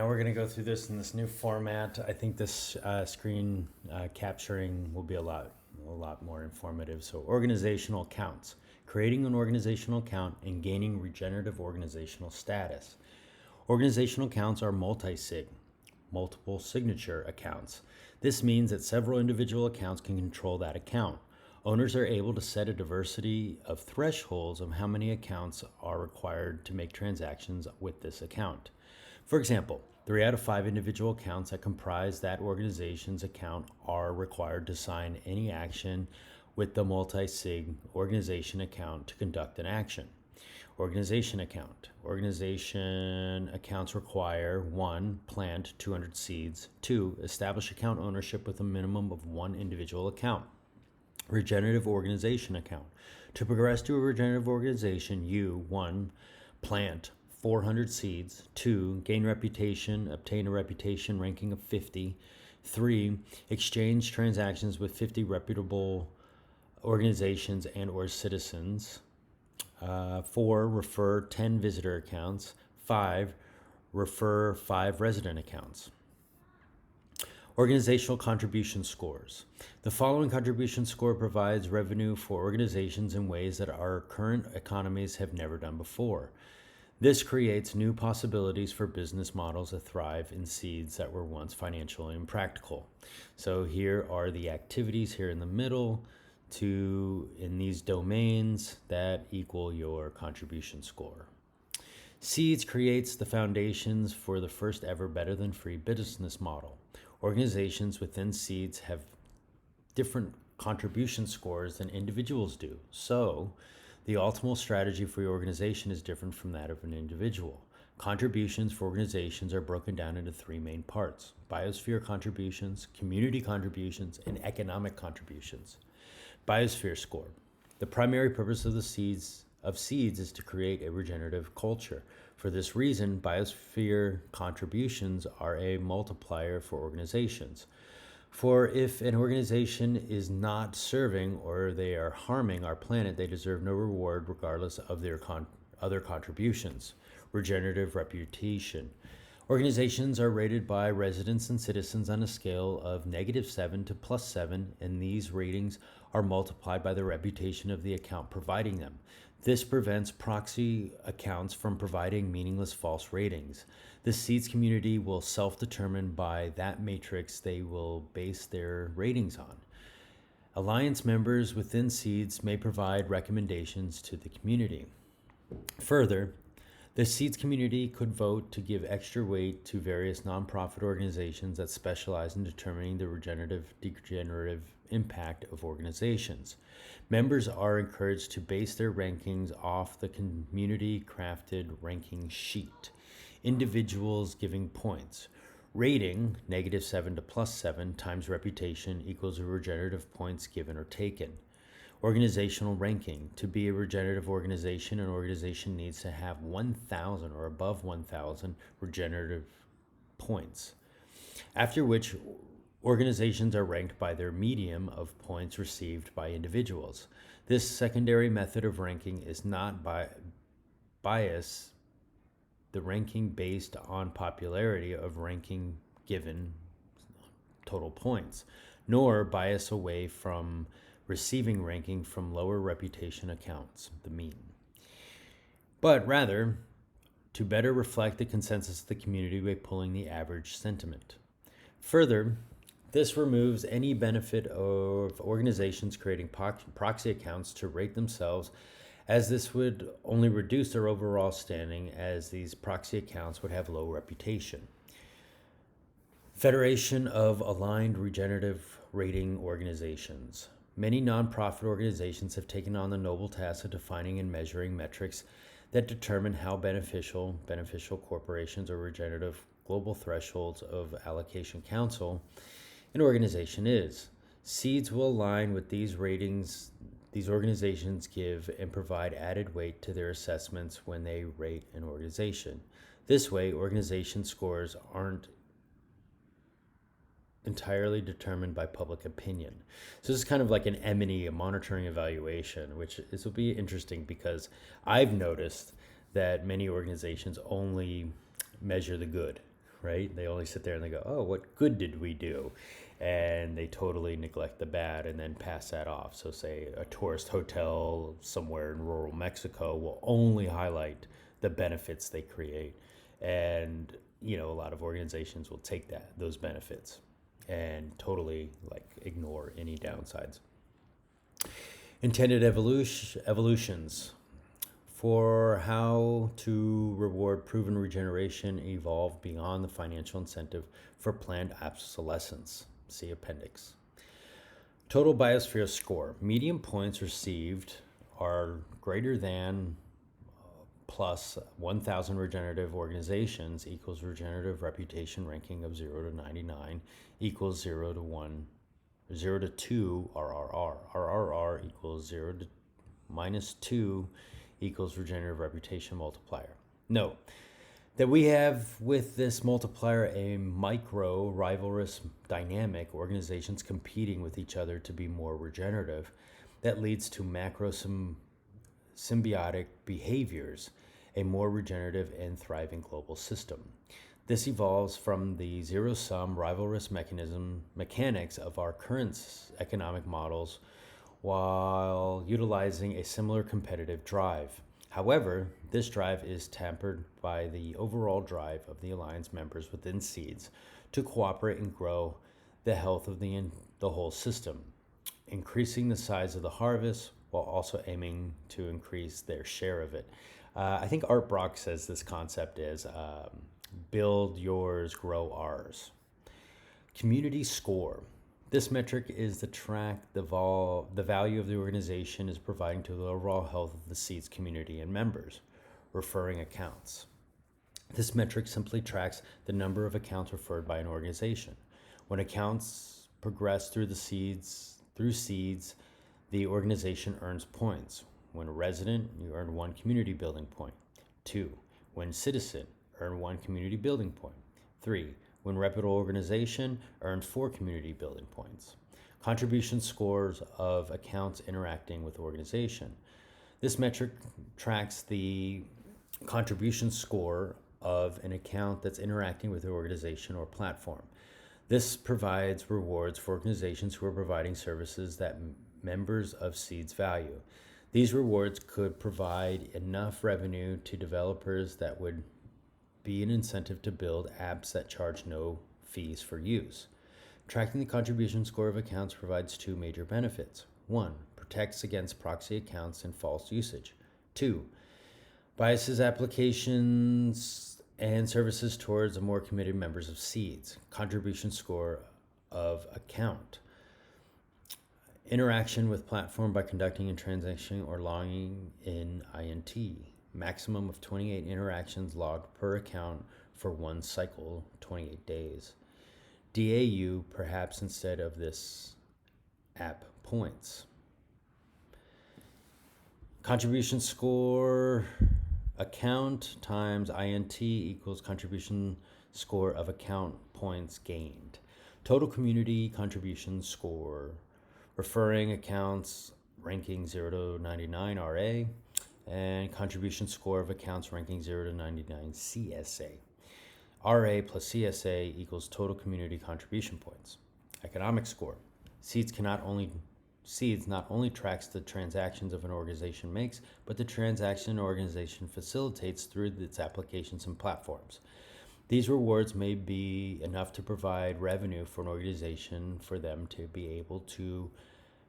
Now we're going to go through this in this new format. I think this screen capturing will be a lot more informative. So organizational accounts, creating an organizational account and gaining regenerative organizational status. Organizational accounts are multi-sig, multiple signature accounts. This means that several individual accounts can control that account. Owners are able to set a diversity of thresholds of how many accounts are required to make transactions with this account. For example, 3 out of 5 individual accounts that comprise that organization's account are required to sign any action with the multi-sig organization account to conduct an action. Organization account. Organization accounts require 1. Plant 200 seeds. 2. Establish account ownership with a minimum of 1 individual account. Regenerative organization account. To progress to a regenerative organization, you 1. Plant 400 seeds. 2. Gain reputation, obtain a reputation ranking of 50. 3. Exchange transactions with 50 reputable organizations and or citizens. 4. Refer 10 visitor accounts. 5. Refer 5 resident accounts. Organizational contribution scores. The following contribution score provides revenue for organizations in ways that our current economies have never done before. This creates new possibilities for business models that thrive in seeds that were once financially impractical. So here are the activities here in the middle in these domains that equal your contribution score. Seeds creates the foundations for the first ever better than free business model. Organizations within Seeds have different contribution scores than individuals do. So the optimal strategy for your organization is different from that of an individual. Contributions for organizations are broken down into 3 main parts: biosphere contributions, community contributions, and economic contributions. Biosphere score. The primary purpose of Seeds is to create a regenerative culture. For this reason, biosphere contributions are a multiplier for organizations. For if an organization is not serving or they are harming our planet, they deserve no reward regardless of their other contributions. Regenerative reputation. Organizations are rated by residents and citizens on a scale of -7 to +7, and these ratings are multiplied by the reputation of the account providing them. This prevents proxy accounts from providing meaningless false ratings. The Seeds community will self-determine by that matrix they will base their ratings on. Alliance members within Seeds may provide recommendations to the community. Further, the Seeds community could vote to give extra weight to various nonprofit organizations that specialize in determining the degenerative impact of organizations. Members are encouraged to base their rankings off the community-crafted ranking sheet. Individuals giving points. Rating, -7 to +7 times reputation equals the regenerative points given or taken. Organizational ranking. To be a regenerative organization, an organization needs to have 1,000 or above 1,000 regenerative points, after which organizations are ranked by their median of points received by individuals. This secondary method of ranking is not bias the ranking based on popularity of ranking given total points, nor bias away from receiving ranking from lower reputation accounts, the mean, but rather to better reflect the consensus of the community by pulling the average sentiment. Further, this removes any benefit of organizations creating proxy accounts to rate themselves, as this would only reduce their overall standing, as these proxy accounts would have low reputation. Federation of Aligned Regenerative Rating Organizations. Many nonprofit organizations have taken on the noble task of defining and measuring metrics that determine how beneficial corporations or regenerative global thresholds of allocation council an organization is. Seeds will align with these ratings these organizations give and provide added weight to their assessments when they rate an organization. This way, organization scores aren't entirely determined by public opinion. So this is kind of like an M&E, a monitoring evaluation, which this will be interesting because I've noticed that many organizations only measure the good, right? They only sit there and they go, oh, what good did we do? And they totally neglect the bad and then pass that off. So say a tourist hotel somewhere in rural Mexico will only highlight the benefits they create. And, a lot of organizations will take those benefits and totally ignore any downsides. Intended evolutions. For how to reward proven regeneration evolved beyond the financial incentive for planned obsolescence. See appendix. Total biosphere score. Median points received are greater than plus 1,000 regenerative organizations equals regenerative reputation ranking of 0 to 99 equals 0 to 1, 0 to 2 RRR. RRR equals 0 to minus 2 equals regenerative reputation multiplier. Note that we have with this multiplier a micro rivalrous dynamic, organizations competing with each other to be more regenerative, that leads to macro symbiotic behaviors, a more regenerative and thriving global system. This evolves from the zero-sum rivalrous mechanics of our current economic models while utilizing a similar competitive drive. However, this drive is tempered by the overall drive of the Alliance members within SEEDS to cooperate and grow the health of the whole system, increasing the size of the harvest while also aiming to increase their share of it. I think Art Brock says this concept is build yours, grow ours. Community score. This metric is to track the value of the organization is providing to the overall health of the SEEDS community and members. Referring accounts. This metric simply tracks the number of accounts referred by an organization. When accounts progress through SEEDS, the organization earns points. When a resident, you earn 1 community building point. 2. When citizen, earn 1 community building point. 3. When reputable organization, earn 4 community building points. Contribution scores of accounts interacting with organization. This metric tracks the contribution score of an account that's interacting with the organization or platform. This provides rewards for organizations who are providing services that members of SEEDS value. These rewards could provide enough revenue to developers that would be an incentive to build apps that charge no fees for use. Tracking the contribution score of accounts provides 2 major benefits. 1. Protects against proxy accounts and false usage. 2. Biases applications and services towards the more committed members of SEEDS. Contribution score of account. Interaction with platform by conducting a transaction or logging in INT. Maximum of 28 interactions logged per account for 1 cycle, 28 days. DAU, perhaps instead of this app points. Contribution score account times INT equals contribution score of account points gained. Total community contribution score. Referring accounts ranking 0 to 99 RA, and contribution score of accounts ranking 0 to 99 CSA. RA plus CSA equals total community contribution points. Economic score. SEEDS not only tracks the transactions of an organization makes, but the transaction an organization facilitates through its applications and platforms. These rewards may be enough to provide revenue for an organization for them to be able to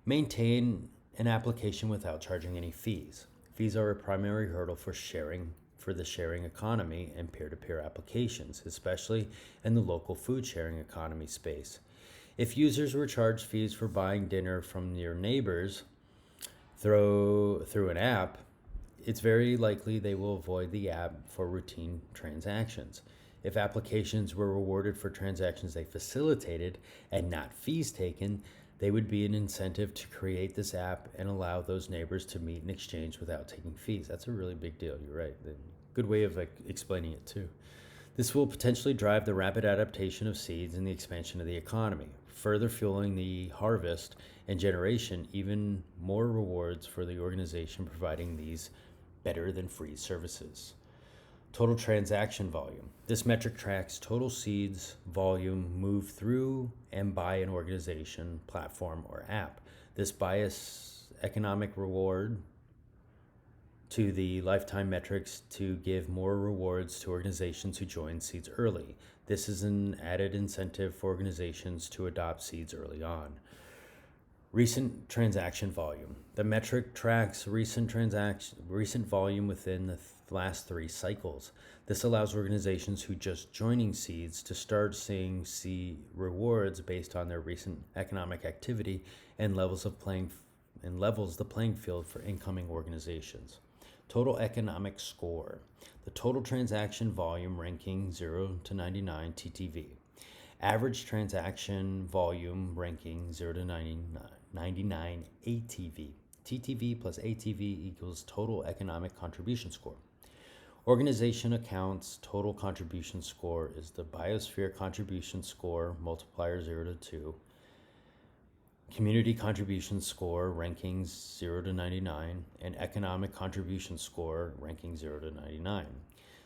maintain an application without charging any fees. Fees are a primary hurdle for the sharing economy and peer-to-peer applications, especially in the local food sharing economy space. If users were charged fees for buying dinner from your neighbors through an app, it's very likely they will avoid the app for routine transactions. If applications were rewarded for transactions they facilitated and not fees taken, they would be an incentive to create this app and allow those neighbors to meet and exchange without taking fees. That's a really big deal. You're right. Good way of explaining it too. This will potentially drive the rapid adaptation of SEEDS and the expansion of the economy, further fueling the harvest and generation, even more rewards for the organization providing these better than free services. Total transaction volume. This metric tracks total seeds volume moved through and by an organization, platform, or app. This bias economic reward to the lifetime metrics to give more rewards to organizations who join seeds early. This is an added incentive for organizations to adopt seeds early on. Recent transaction volume. The metric tracks recent volume within the last 3 cycles. This allows organizations who just joining seeds to start seeing rewards based on their recent economic activity and levels the playing field for incoming organizations. Total economic score. The total transaction volume ranking 0 to 99 TTV. Average transaction volume ranking 0 to 99 ATV. TTV plus ATV equals total economic contribution score. Organization accounts total contribution score is the Biosphere contribution score multiplier 0 to 2. Community contribution score rankings 0 to 99, and economic contribution score ranking 0 to 99.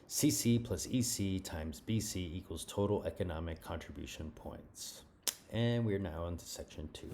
CC plus EC times BC equals total economic contribution points. And we're now into section 2.